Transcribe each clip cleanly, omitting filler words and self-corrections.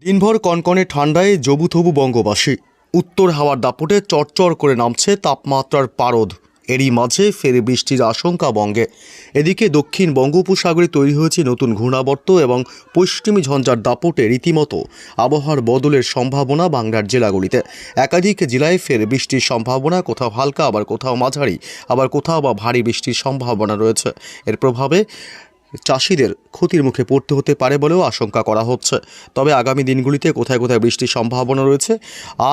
দিনভর কনকনে ঠান্ডায় জবুথবু বঙ্গবাসী। উত্তর হাওয়ার দাপটে চড়চড় করে নামছে তাপমাত্রার পারদ। এরই মাঝে ফের বৃষ্টির আশঙ্কা বঙ্গে। এদিকে দক্ষিণ বঙ্গোপসাগরে তৈরি হয়েছে নতুন ঘূর্ণাবর্ত এবং পশ্চিমী ঝঞ্ঝার দাপটে রীতিমতো আবহাওয়ার বদলের সম্ভাবনা বাংলার জেলাগুলিতে। একাধিক জেলায় ফের বৃষ্টির সম্ভাবনা, কোথাও হালকা, আবার কোথাও মাঝারি, আবার কোথাও বা ভারী বৃষ্টির সম্ভাবনা রয়েছে। এর প্রভাবে চাষিদের ক্ষতির মুখে পড়তে হতে পারে বলেও আশঙ্কা করা হচ্ছে। তবে আগামী দিনগুলিতে কোথায় কোথায় বৃষ্টির সম্ভাবনা রয়েছে,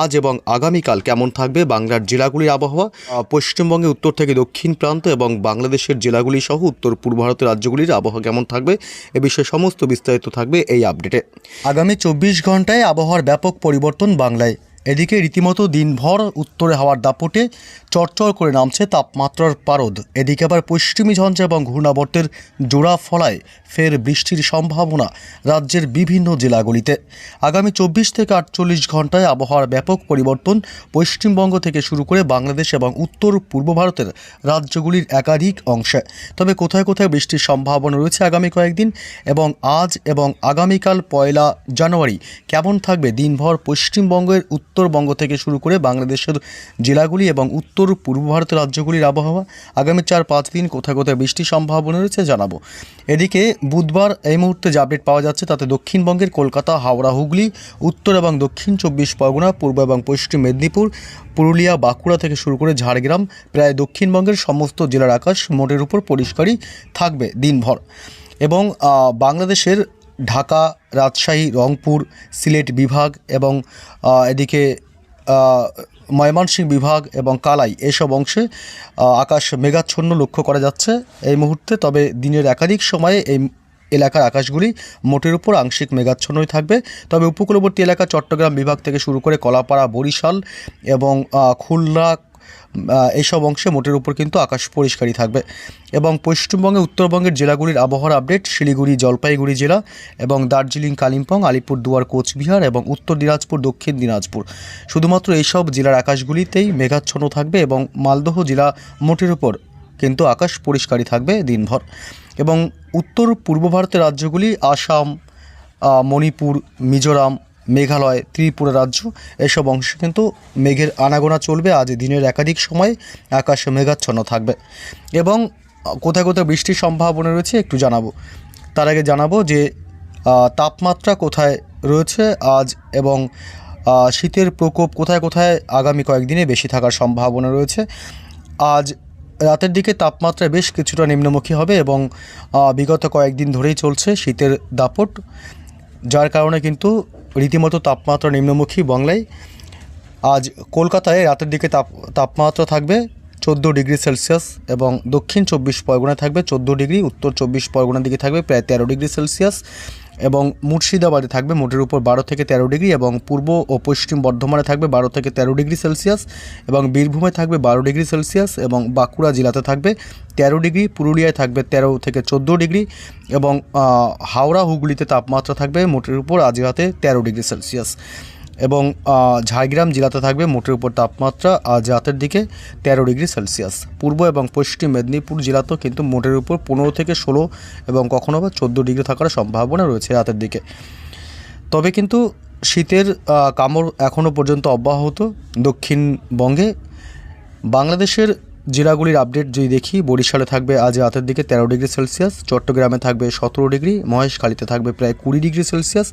আজ এবং আগামীকাল কেমন থাকবে বাংলার জেলাগুলির আবহাওয়া, পশ্চিমবঙ্গে উত্তর থেকে দক্ষিণ প্রান্ত এবং বাংলাদেশের জেলাগুলি সহ উত্তর পূর্ব ভারতের রাজ্যগুলির আবহাওয়া কেমন থাকবে, এ বিষয়ে সমস্ত বিস্তারিত থাকবে এই আপডেটে। আগামী 24 ঘন্টায় আবহাওয়ার ব্যাপক পরিবর্তন বাংলায়। এদিকে রীতিমতো দিনভর উত্তরে হাওয়ার দাপটে চড়চড় করে নামছে তাপমাত্রার পারদ। এদিকে আবার পশ্চিমী ঝঞ্ঝা এবং ঘূর্ণাবর্তের জোড়া ফলায় ফের বৃষ্টির সম্ভাবনা রাজ্যের বিভিন্ন জেলাগুলিতে। আগামী 24 থেকে 48 ঘন্টায় আবহাওয়ার ব্যাপক পরিবর্তন পশ্চিমবঙ্গ থেকে শুরু করে বাংলাদেশ এবং উত্তর পূর্ব ভারতের রাজ্যগুলির একাধিক অংশে। তবে কোথায় কোথায় বৃষ্টির সম্ভাবনা রয়েছে আগামী কয়েকদিন এবং আজ এবং আগামীকাল 1 জানুয়ারি কেমন থাকবে দিনভর পশ্চিমবঙ্গের উত্তরবঙ্গ থেকে শুরু করে বাংলাদেশের জেলাগুলি এবং উত্তর পূর্ব ভারতের রাজ্যগুলির আবহাওয়া আগামী 4-5 দিন কোথায় কোথায় বৃষ্টির সম্ভাবনা রয়েছে জানাবো। এদিকে বুধবার এই মুহূর্তে যে আপডেট পাওয়া যাচ্ছে তাতে দক্ষিণবঙ্গের কলকাতা, হাওড়া, হুগলি, উত্তর এবং দক্ষিণ 24 পরগনা, পূর্ব এবং পশ্চিম মেদিনীপুর, পুরুলিয়া, বাঁকুড়া থেকে শুরু করে ঝাড়গ্রাম, প্রায় দক্ষিণবঙ্গের সমস্ত জেলার আকাশ মোটের উপর পরিষ্কারই থাকবে দিনভর। এবং বাংলাদেশের ঢাকা, রাজশাহী, রংপুর, সিলেট বিভাগ এবং এদিকে ময়মনসিংহ বিভাগ এবং কালাই এসব অংশে আকাশ মেঘাচ্ছন্ন লক্ষ্য করা যাচ্ছে এই মুহূর্তে। তবে দিনের একাধিক সময়ে এই এলাকার আকাশগুলি মোটের উপর আংশিক মেঘাচ্ছন্নই থাকবে। তবে উপকূলবর্তী এলাকা চট্টগ্রাম বিভাগ থেকে শুরু করে কলাপাড়া, বরিশাল এবং খুলনা এইসব অংশে মোটের উপর কিন্তু আকাশ পরিষ্কারই থাকবে। এবং পশ্চিমবঙ্গে উত্তরবঙ্গের জেলাগুলির আবহাওয়ার আপডেট: শিলিগুড়ি, জলপাইগুড়ি জেলা এবং দার্জিলিং, কালিম্পং, আলিপুরদুয়ার, কোচবিহার এবং উত্তর দিনাজপুর, দক্ষিণ দিনাজপুর, শুধুমাত্র এইসব জেলার আকাশগুলিতেই মেঘাচ্ছন্ন থাকবে। এবং মালদহ জেলা মোটের উপর কিন্তু আকাশ পরিষ্কারই থাকবে দিনভর। এবং উত্তর পূর্ব ভারতের রাজ্যগুলি আসাম, মণিপুর, মিজোরাম, মেঘালয়, ত্রিপুরা রাজ্য এসব অংশে কিন্তু মেঘের আনাগোনা চলবে। আজ দিনের একাধিক সময় আকাশ মেঘাচ্ছন্ন থাকবে এবং কোথায় কোথায় বৃষ্টির সম্ভাবনা রয়েছে একটু জানাবো। তার আগে জানাবো যে তাপমাত্রা কোথায় রয়েছে আজ এবং শীতের প্রকোপ কোথায় কোথায় আগামী কয়েকদিনে বেশি থাকার সম্ভাবনা রয়েছে। আজ রাতের দিকে তাপমাত্রা বেশ কিছুটা নিম্নমুখী হবে এবং বিগত কয়েকদিন ধরেই চলছে শীতের দাপট, যার কারণে কিন্তু রীতিমতো তাপমাত্রা নিম্নমুখী বাংলায়। আজ কলকাতায় রাতের দিকে তাপমাত্রা থাকবে 14 ডিগ্রি সেলসিয়াস এবং দক্ষিণ 24 পরগনায় থাকবে 14 ডিগ্রি, উত্তর 24 পরগনার দিকে থাকবে প্রায় 13 ডিগ্রি সেলসিয়াস এবং মুর্শিদাবাদে থাকবে মোটের উপর 12 থেকে 13 ডিগ্রি এবং পূর্ব ও পশ্চিম বর্ধমানে থাকবে 12 থেকে 13 ডিগ্রি সেলসিয়াস এবং বীরভূমে থাকবে 12 ডিগ্রি সেলসিয়াস এবং বাঁকুড়া জেলাতে থাকবে 13 ডিগ্রি, পুরুলিয়ায় থাকবে 13 থেকে 14 ডিগ্রি এবং হাওড়া, হুগলিতে তাপমাত্রা থাকবে মোটের উপর আজ রাতে 13 ডিগ্রি সেলসিয়াস এবং ঝাড়গ্রাম জেলাতে থাকবে মোটের উপর তাপমাত্রা আজ রাতের দিকে 13 ডিগ্রি সেলসিয়াস। পূর্ব এবং পশ্চিম মেদিনীপুর জেলাতেও কিন্তু মোটের উপর 15 থেকে 16 এবং কখনো বা 14 ডিগ্রি থাকার সম্ভাবনা রয়েছে রাতের দিকে। তবে কিন্তু শীতের কামড় এখনও পর্যন্ত অব্যাহত দক্ষিণবঙ্গে। বাংলাদেশের জেলাগুলির আপডেট যদি দেখি, বরিশালে থাকবে আজ রাতের দিকে 13 ডিগ্রি সেলসিয়াস, চট্টগ্রামে থাকবে 17 ডিগ্রি, মহেশখালীতে থাকবে প্রায় 20 ডিগ্রি সেলসিয়াস,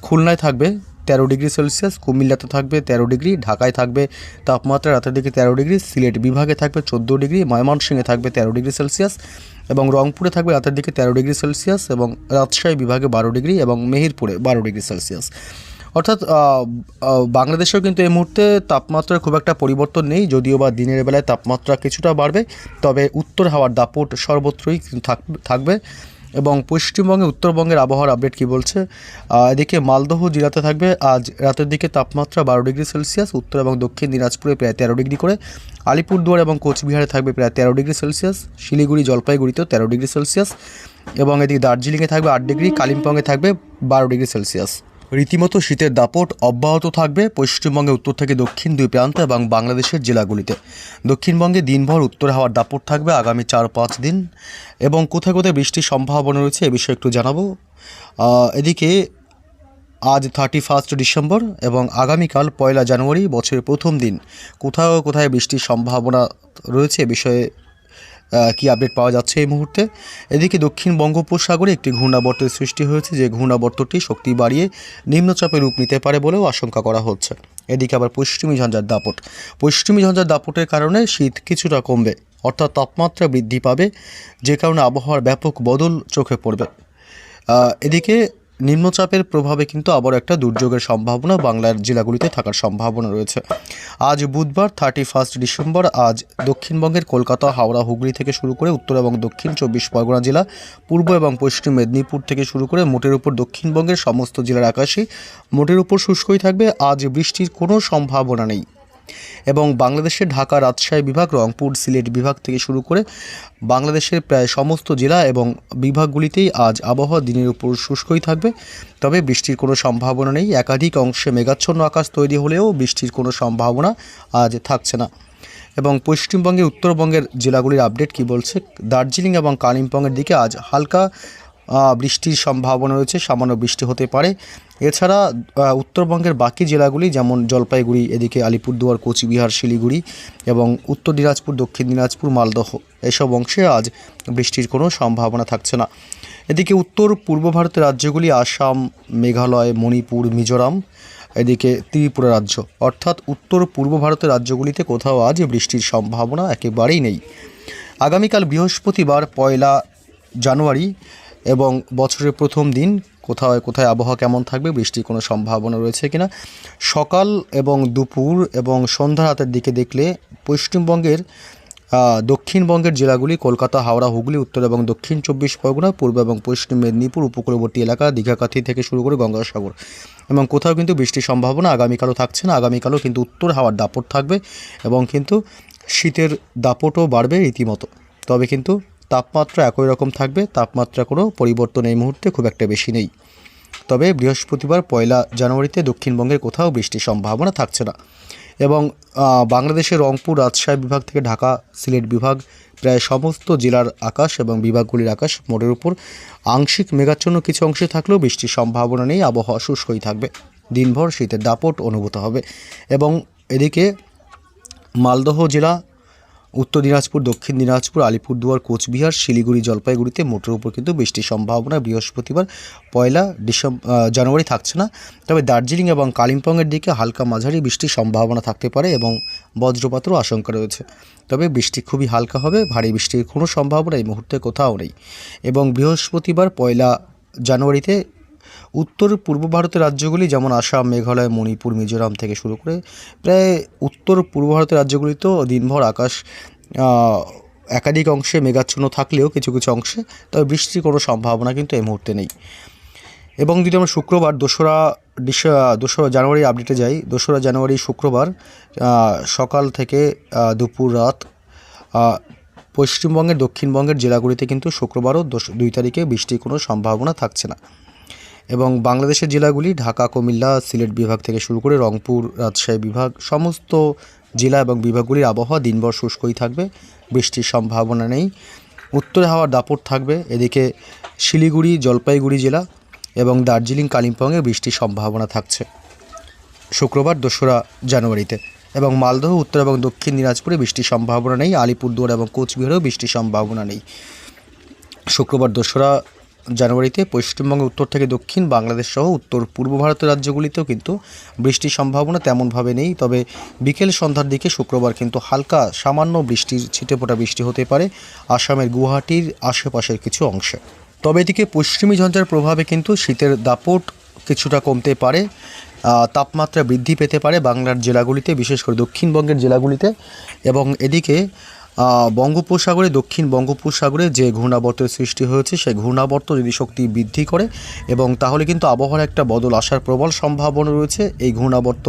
খুলনায় থাকবে 13 ডিগ্রি সেলসিয়াস, কুমিল্লাতে থাকবে 13 ডিগ্রি, ঢাকায় থাকবে তাপমাত্রা রাতের দিকে 13 ডিগ্রি, সিলেট বিভাগে থাকবে 14 ডিগ্রি, ময়মনসিংহে থাকবে 13 ডিগ্রি সেলসিয়াস এবং রংপুরে থাকবে রাতের দিকে 13 ডিগ্রি সেলসিয়াস এবং রাজশাহী বিভাগে 12 ডিগ্রি এবং মেহেরপুরে 12 ডিগ্রি সেলসিয়াস। অর্থাৎ বাংলাদেশেও কিন্তু এই মুহূর্তে তাপমাত্রার খুব একটা পরিবর্তন নেই, যদিও বা দিনের বেলায় তাপমাত্রা কিছুটা বাড়বে। তবে উত্তর হাওয়ার দাপট সর্বত্রই থাকবে। এবং পশ্চিমবঙ্গে উত্তরবঙ্গের আবহাওয়ার আপডেট কী বলছে, এদিকে মালদহ জেলাতে থাকবে আজ রাতের দিকে তাপমাত্রা 12 ডিগ্রি সেলসিয়াস, উত্তর এবং দক্ষিণ দিনাজপুরে প্রায় 13 ডিগ্রি করে, আলিপুরদুয়ার এবং কোচবিহারে থাকবে প্রায় 13 ডিগ্রি সেলসিয়াস, শিলিগুড়ি, জলপাইগুড়িতেও 13 ডিগ্রি সেলসিয়াস এবং এদিকে দার্জিলিংয়ে থাকবে 8 ডিগ্রি, কালিম্পংয়ে থাকবে 12 ডিগ্রি সেলসিয়াস। রীতিমতো শীতের দাপট অব্যাহত থাকবে পশ্চিমবঙ্গে উত্তর থেকে দক্ষিণ দুই প্রান্ত এবং বাংলাদেশের জেলাগুলিতে। দক্ষিণবঙ্গে দিনভর উত্তর হাওয়ার দাপট থাকবে আগামী 4-5 দিন এবং কোথায় কোথায় বৃষ্টির সম্ভাবনা রয়েছে এ বিষয়ে একটু জানাবো। এদিকে আজ 31 ডিসেম্বর এবং আগামীকাল 1 জানুয়ারি, বছরের প্রথম দিন কোথাও কোথায় বৃষ্টির সম্ভাবনা রয়েছে এ বিষয়ে কি আপডেট পাওয়া যাচ্ছে এই মুহূর্তে। এদিকে দক্ষিণ বঙ্গোপসাগরে একটি ঘূর্ণাবর্তের সৃষ্টি হয়েছে, যে ঘূর্ণাবর্তটি শক্তি বাড়িয়ে নিম্নচাপে রূপ নিতে পারে বলেও আশঙ্কা করা হচ্ছে। এদিকে আবার পশ্চিমী ঝঞ্ঝার দাপটের কারণে শীত কিছুটা কমবে, অর্থাৎ তাপমাত্রা বৃদ্ধি পাবে, যে কারণে আবহাওয়ার ব্যাপক বদল চোখে পড়বে। এদিকে নিম্নচাপের প্রভাবে কিন্তু আবার একটা দুর্যোগের সম্ভাবনা বাংলার জেলাগুলিতে থাকার সম্ভাবনা রয়েছে। আজ বুধবার 31 ডিসেম্বর, আজ দক্ষিণবঙ্গের কলকাতা, হাওড়া, হুগলি থেকে শুরু করে উত্তর এবং দক্ষিণ 24 পরগনা জেলা, পূর্ব এবং পশ্চিম মেদিনীপুর থেকে শুরু করে মোটের উপর দক্ষিণবঙ্গের সমস্ত জেলার আকাশে মোটের উপর শুষ্কই থাকবে। আজ বৃষ্টির কোনো সম্ভাবনা নেই এবং বাংলাদেশের ঢাকা, রাজশাহী বিভাগ, রংপুর, সিলেট বিভাগ থেকে শুরু করে বাংলাদেশের প্রায় সমস্ত জেলা এবং বিভাগগুলিতেই আজ আবহাওয়া দিনের উপর শুষ্কই থাকবে, তবে বৃষ্টির কোনো সম্ভাবনা নেই। একাধিক অংশে মেঘাচ্ছন্ন আকাশ তৈরি হলেও বৃষ্টির কোনো সম্ভাবনা আজ থাকছে না। এবং পশ্চিমবঙ্গের উত্তরবঙ্গের জেলাগুলির আপডেট কি বলছে, দার্জিলিং এবং কালিম্পংয়ের দিকে আজ হালকা বৃষ্টির সম্ভাবনা রয়েছে, সামান্য বৃষ্টি হতে পারে। এছাড়া উত্তরবঙ্গের বাকি জেলাগুলি যেমন জলপাইগুড়ি, এদিকে আলিপুরদুয়ার, কোচবিহার, শিলিগুড়ি এবং উত্তর দিনাজপুর, দক্ষিণ দিনাজপুর, মালদহ এসব অংশে আজ বৃষ্টির কোনো সম্ভাবনা থাকছে না। এদিকে উত্তর পূর্ব ভারতের রাজ্যগুলি আসাম, মেঘালয়, মণিপুর, মিজোরাম, এদিকে ত্রিপুরা রাজ্য, অর্থাৎ উত্তর পূর্ব ভারতের রাজ্যগুলিতে কোথাও আজ বৃষ্টির সম্ভাবনা একেবারেই নেই। আগামীকাল বৃহস্পতিবার 1 জানুয়ারি এবং বছরের প্রথম দিন কোথায় কোথায় আবহাওয়া কেমন থাকবে, বৃষ্টির কোনো সম্ভাবনা রয়েছে কিনা, সকাল এবং দুপুর এবং সন্ধ্যা রাতের দিকে দেখলে পশ্চিমবঙ্গের দক্ষিণবঙ্গের জেলাগুলি কলকাতা, হাওড়া, হুগলি, উত্তর এবং দক্ষিণ 24 পরগনা, পূর্ব এবং পশ্চিম মেদিনীপুর, উপকূলবর্তী এলাকা, দীঘাকাঠি থেকে শুরু করে গঙ্গাসাগর এবং কোথাও কিন্তু বৃষ্টির সম্ভাবনা আগামীকালও থাকছে না। আগামীকালও কিন্তু উত্তর হাওয়ার দাপট থাকবে এবং কিন্তু শীতের দাপটও বাড়বে রীতিমতো, তবে কিন্তু তাপমাত্রা একই রকম থাকবে, তাপমাত্রা কোনো পরিবর্তন এই মুহূর্তে খুব একটা বেশি নেই। তবে বৃহস্পতিবার 1 জানুয়ারিতে দক্ষিণবঙ্গের কোথাও বৃষ্টির সম্ভাবনা থাকছে না এবং বাংলাদেশের রংপুর, রাজশাহী বিভাগ থেকে ঢাকা, সিলেট বিভাগ প্রায় সমস্ত জেলার আকাশ এবং বিভাগগুলির আকাশ মোটের উপর আংশিক মেঘাচ্ছন্ন কিছু অংশে থাকলেও বৃষ্টির সম্ভাবনা নেই। আবহাওয়া শুষ্কই থাকবে, দিনভর শীতের দাপট অনুভূত হবে। এবং এদিকে মালদহ জেলা, উত্তর দিনাজপুর, দক্ষিণ দিনাজপুর, আলিপুরদুয়ার, কোচবিহার, শিলিগুড়ি, জলপাইগুড়িতে মোটের উপর কিন্তু বৃষ্টির সম্ভাবনা বৃহস্পতিবার 1 জানুয়ারি থাকছে না। তবে দার্জিলিং এবং কালিম্পংয়ের দিকে হালকা মাঝারি বৃষ্টির সম্ভাবনা থাকতে পারে এবং বজ্রপাতেরও আশঙ্কা রয়েছে, তবে বৃষ্টি খুবই হালকা হবে, ভারী বৃষ্টির কোনো সম্ভাবনা এই মুহূর্তে কোথাও নেই। এবং বৃহস্পতিবার 1 জানুয়ারিতে উত্তর পূর্ব ভারতের রাজ্যগুলি যেমন আসাম, মেঘালয়, মণিপুর, মিজোরাম থেকে শুরু করে প্রায় উত্তর পূর্ব ভারতের রাজ্যগুলিতেও দিনভর আকাশ একাধিক অংশে মেঘাচ্ছন্ন থাকলেও কিছু কিছু অংশে, তবে বৃষ্টির কোনো সম্ভাবনা কিন্তু এই মুহূর্তে নেই। এবং যদি আমরা শুক্রবার 2 জানুয়ারি আপডেটে যাই, 2 জানুয়ারি শুক্রবার সকাল থেকে দুপুর রাত পশ্চিমবঙ্গের দক্ষিণবঙ্গের জেলাগুলিতে কিন্তু শুক্রবারও 2 তারিখে বৃষ্টির কোনো সম্ভাবনা থাকছে না। এবং বাংলাদেশের জেলাগুলি ঢাকা, কুমিল্লা, সিলেট বিভাগ থেকে শুরু করে রংপুর, রাজশাহী বিভাগ সমস্ত জেলা এবং বিভাগগুলির আবহাওয়া দিনভর শুষ্কই থাকবে, বৃষ্টির সম্ভাবনা নেই। উত্তরে হাওয়ার দাপট থাকবে, এদিকে শিলিগুড়ি, জলপাইগুড়ি জেলা এবং দার্জিলিং, কালিম্পংয়ে বৃষ্টির সম্ভাবনা থাকছে শুক্রবার 2 জানুয়ারিতে। এবং মালদহ, উত্তর এবং দক্ষিণ দিনাজপুরে বৃষ্টির সম্ভাবনা নেই, আলিপুরদুয়ার এবং কোচবিহারেও বৃষ্টির সম্ভাবনা নেই। শুক্রবার 2 জানুয়ারিতে পশ্চিমবঙ্গের উত্তর থেকে দক্ষিণ বাংলাদেশ সহ উত্তর পূর্ব ভারতের রাজ্যগুলিতেও কিন্তু বৃষ্টির সম্ভাবনা তেমনভাবে নেই, তবে বিকেল সন্ধ্যার দিকে শুক্রবার কিন্তু হালকা সামান্য বৃষ্টির ছিটেফোঁটা বৃষ্টি হতে পারে আসামের গুয়াহাটির আশেপাশের কিছু অংশে। তবে এদিকে পশ্চিমী ঝঞ্ঝার প্রভাবে কিন্তু শীতের দাপট কিছুটা কমতে পারে, তাপমাত্রা বৃদ্ধি পেতে পারে বাংলার জেলাগুলিতে, বিশেষ করে দক্ষিণবঙ্গের জেলাগুলিতে। এবং এদিকে বঙ্গোপসাগরে, দক্ষিণ বঙ্গোপসাগরে যে ঘূর্ণাবর্তের সৃষ্টি হয়েছে, সেই ঘূর্ণাবর্ত যদি শক্তি বৃদ্ধি করে এবং তাহলে কিন্তু আবহাওয়ার একটা বদল আসার প্রবল সম্ভাবনা রয়েছে। এই ঘূর্ণাবর্ত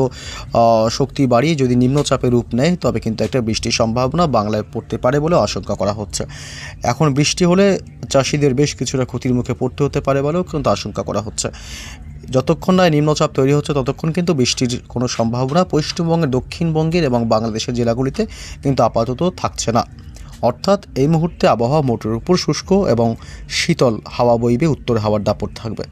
শক্তি বাড়িয়ে যদি নিম্নচাপে রূপ নেয়, তবে কিন্তু একটা বৃষ্টির সম্ভাবনা বাংলায় পড়তে পারে বলে আশঙ্কা করা হচ্ছে। এখন বৃষ্টি হলে চাষিদের বেশ কিছুটা ক্ষতির মুখে পড়তে হতে পারে বলেও কিন্তু আশঙ্কা করা হচ্ছে। যতক্ষণ না নিম্নচাপ তৈরি হচ্ছে ততক্ষণ কিন্তু বৃষ্টির কোনো সম্ভাবনা পশ্চিমবঙ্গের, দক্ষিণবঙ্গের এবং বাংলাদেশের জেলাগুলিতে কিন্তু আপাতত থাকছে না। অর্থাৎ এই মুহূর্তে আবহাওয়া মোটের উপর শুষ্ক এবং শীতল হাওয়া বইবে, উত্তর হাওয়ার দাপট থাকবে।